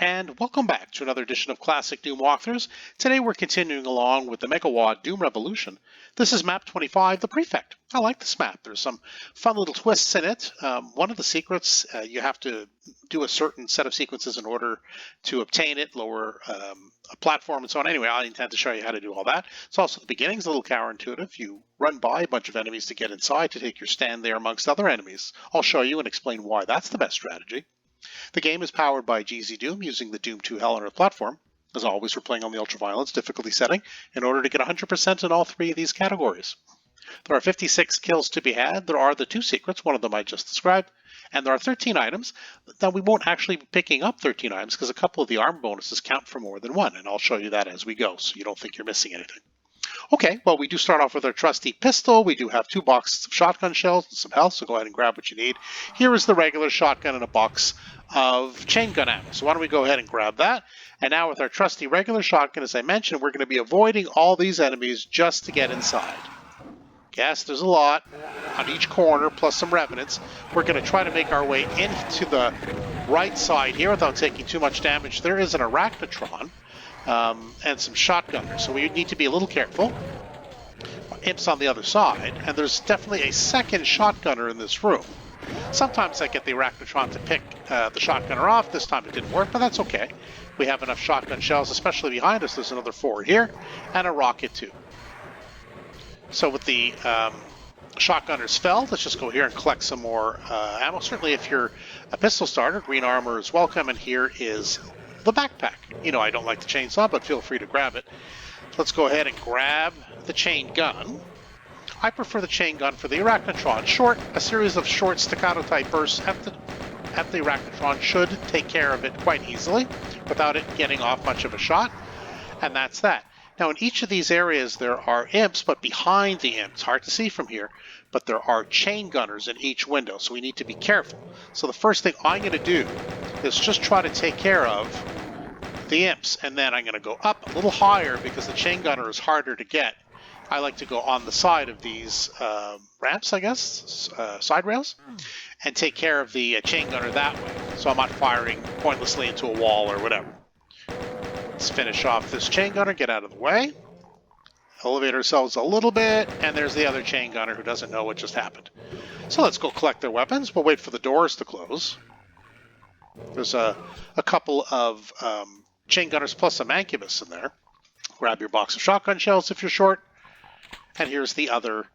and welcome back to another edition of Classic Doom Walkthroughs. Today we're continuing along with the Megawatt Doom Revolution. This is map 25, the Prefect. I like this map. There's some fun little twists in it. One of the secrets, you have to do a certain set of sequences in order to obtain it, lower a platform and so on. Anyway, I intend to show you how to do all that. It's also the beginning's a little counterintuitive. You run by a bunch of enemies to get inside to take your stand there amongst other enemies. I'll show you and explain why that's the best strategy. The game is powered by GZDoom using the Doom 2 Hell on Earth platform. As always, we're playing on the Ultraviolence difficulty setting in order to get 100% in all three of these categories. There are 56 kills to be had. There are the two secrets, one of them I just described, and there are 13 items. Now, we won't actually be picking up 13 items because a couple of the arm bonuses count for more than one, and I'll show you that as we go so you don't think you're missing anything. Okay, well, we do start off with our trusty pistol. We do have 2 boxes of shotgun shells and some health, so go ahead and grab what you need. Here is the regular shotgun and a box of chain gun ammo. So why don't we go ahead and grab that. And now with our trusty regular shotgun, as I mentioned, we're going to be avoiding all these enemies just to get inside. Yes, there's a lot on each corner, plus some revenants. We're going to try to make our way into the right side here without taking too much damage. There is an arachnotron and some shotgunners, so we need to be a little careful. Imps on the other side, and there's definitely a second shotgunner in this room. Sometimes I get the arachnotron to pick the shotgunner off. This time it didn't work, but that's okay. We have enough shotgun shells, especially behind us. There's another 4 here, and a rocket too. So with the shotgunners felled, let's just go here and collect some more ammo. Certainly if you're a pistol starter, green armor is welcome, and here is the backpack. You know, I don't like the chainsaw, but feel free to grab it. Let's go ahead and grab the chain gun. I prefer the chain gun for the arachnotron. A series of short staccato type bursts at the arachnotron should take care of it quite easily without it getting off much of a shot. And that's that. Now in each of these areas there are imps, but behind the imps, hard to see from here, but there are chain gunners in each window, so we need to be careful. So the first thing I'm going to do is just try to take care of the imps, and then I'm going to go up a little higher because the chain gunner is harder to get. I like to go on the side of these ramps, I guess, side rails, and take care of the chain gunner that way, so I'm not firing pointlessly into a wall or whatever. Let's finish off this chain gunner, get out of the way, elevate ourselves a little bit, and there's the other chain gunner who doesn't know what just happened. So let's go collect their weapons. We'll wait for the doors to close. There's a couple of chain gunners plus a mancubus in there. Grab your box of shotgun shells if you're short. And here's the other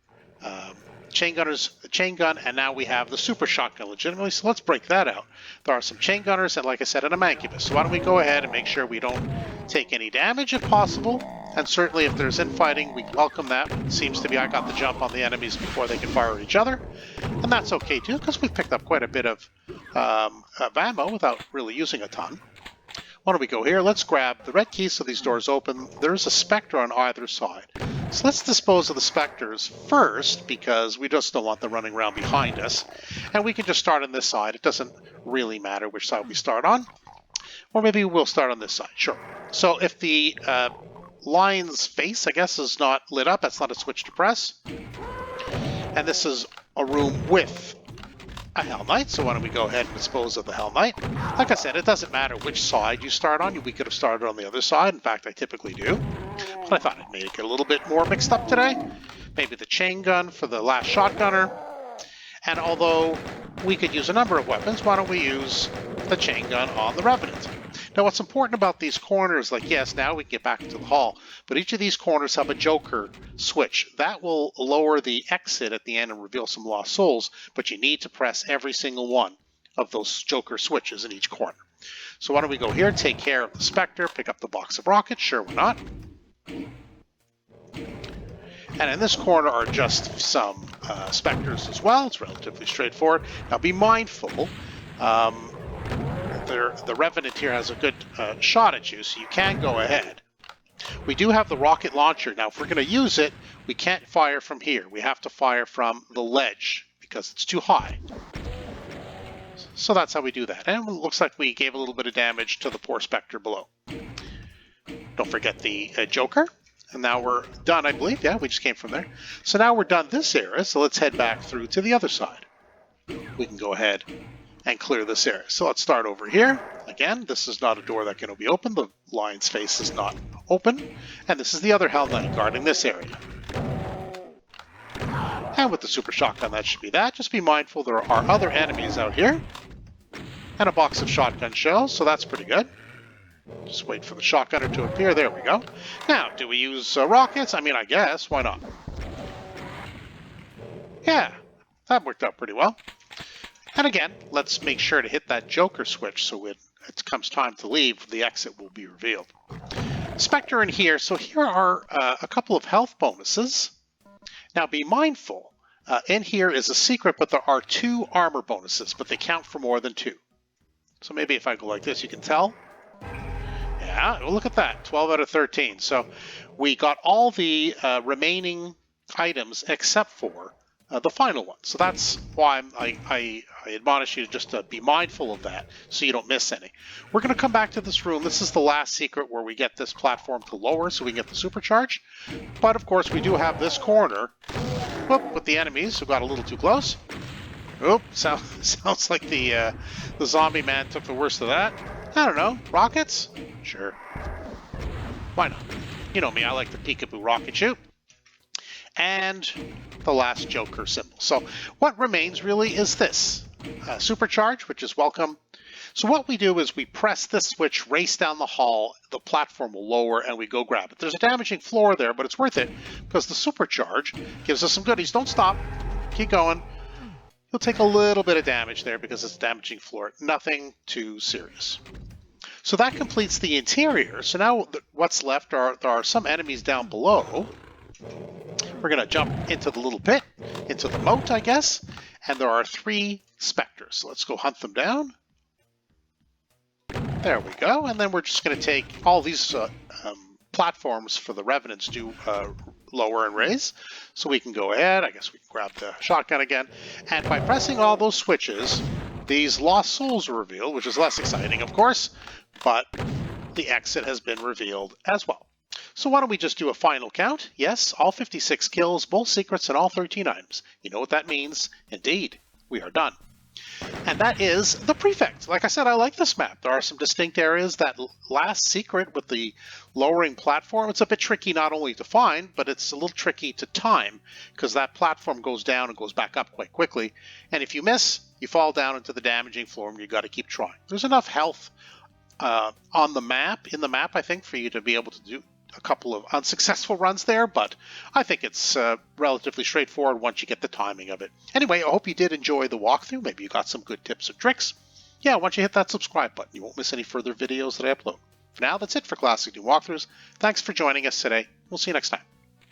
chain gunners, the chain gun, and now we have the super shotgun legitimately, so let's break that out. There are some chain gunners and, like I said, an mancubus. So why don't we go ahead and make sure we don't take any damage if possible, and certainly if there's infighting, we welcome that. It seems to be I got the jump on the enemies before they can fire at each other, and that's okay too, because we've picked up quite a bit of ammo without really using a ton. Why don't we go here? Let's grab the red keys so these doors open. There's a specter on either side. So let's dispose of the specters first because we just don't want them running around behind us. And we can just start on this side. It doesn't really matter which side we start on. Or maybe we'll start on this side. Sure. So if the lion's face, I guess, is not lit up, that's not a switch to press. And this is a room with a Hell Knight, so why don't we go ahead and dispose of the Hell Knight. Like I said, it doesn't matter which side you start on. We could have started on the other side. In fact, I typically do. But I thought I'd make it a little bit more mixed up today. Maybe the chain gun for the last shotgunner. And although we could use a number of weapons, why don't we use the chain gun on the Revenant? Now what's important about these corners, like yes, now we can get back into the hall, but each of these corners have a Joker switch. That will lower the exit at the end and reveal some lost souls, but you need to press every single one of those Joker switches in each corner. So why don't we go here, take care of the Spectre, pick up the box of rockets, sure why not. And in this corner are just some Spectres as well. It's relatively straightforward. Now be mindful, the Revenant here has a good shot at you, so you can go ahead. We do have the rocket launcher. Now, if we're going to use it, we can't fire from here. We have to fire from the ledge because it's too high. So that's how we do that. And it looks like we gave a little bit of damage to the poor Spectre below. Don't forget the Joker. And now we're done, I believe. Yeah, we just came from there. So now we're done this area, so let's head back through to the other side. We can go ahead and clear this area. So let's start over here. Again, this is not a door that can be opened. The lion's face is not open. And this is the other Hell Knight guarding this area. And with the super shotgun, that should be that. Just be mindful there are other enemies out here. And a box of shotgun shells, so that's pretty good. Just wait for the shotgunner to appear. There we go. Now, do we use rockets? I mean, I guess. Why not? Yeah, that worked out pretty well. And again, let's make sure to hit that Joker switch so when it comes time to leave, the exit will be revealed. Spectre in here. So here are a couple of health bonuses. Now be mindful, in here is a secret, but there are 2 armor bonuses, but they count for more than 2. So maybe if I go like this, you can tell. Yeah, well, look at that, 12 out of 13. So we got all the remaining items except for the final one. So that's why I admonish you to just be mindful of that so you don't miss any. We're going to come back to this room. This is the last secret where we get this platform to lower so we can get the supercharge. But of course we do have this corner with the enemies who got a little too close. Oop, sounds like the zombie man took the worst of that. I don't know, rockets? Sure. Why not? You know me, I like the peekaboo rocket shoot. And the last Joker symbol. So what remains really is this. Supercharge, which is welcome. So what we do is we press this switch, race down the hall, the platform will lower, and we go grab it. There's a damaging floor there, but it's worth it because the supercharge gives us some goodies. Don't stop. Keep going. You'll take a little bit of damage there because it's damaging floor. Nothing too serious. So that completes the interior. So now what's left there are some enemies down below. We're going to jump into the little pit, into the moat, I guess. And there are 3 specters. So let's go hunt them down. There we go. And then we're just going to take all these platforms for the revenants to lower and raise. So we can go ahead. I guess we can grab the shotgun again. And by pressing all those switches, these lost souls are revealed, which is less exciting, of course. But the exit has been revealed as well. So why don't we just do a final count? Yes, all 56 kills, both secrets, and all 13 items. You know what that means? Indeed, we are done. And that is the Prefect. Like I said, I like this map. There are some distinct areas. That last secret with the lowering platform, it's a bit tricky not only to find, but it's a little tricky to time because that platform goes down and goes back up quite quickly. And if you miss, you fall down into the damaging floor and you've got to keep trying. There's enough health on the map, I think, for you to be able to do a couple of unsuccessful runs there, but I think it's relatively straightforward once you get the timing of it. Anyway, I hope you did enjoy the walkthrough. Maybe you got some good tips and tricks. Yeah, once you hit that subscribe button, you won't miss any further videos that I upload. For now, that's it for Classic Doom Walkthroughs. Thanks for joining us today. We'll see you next time.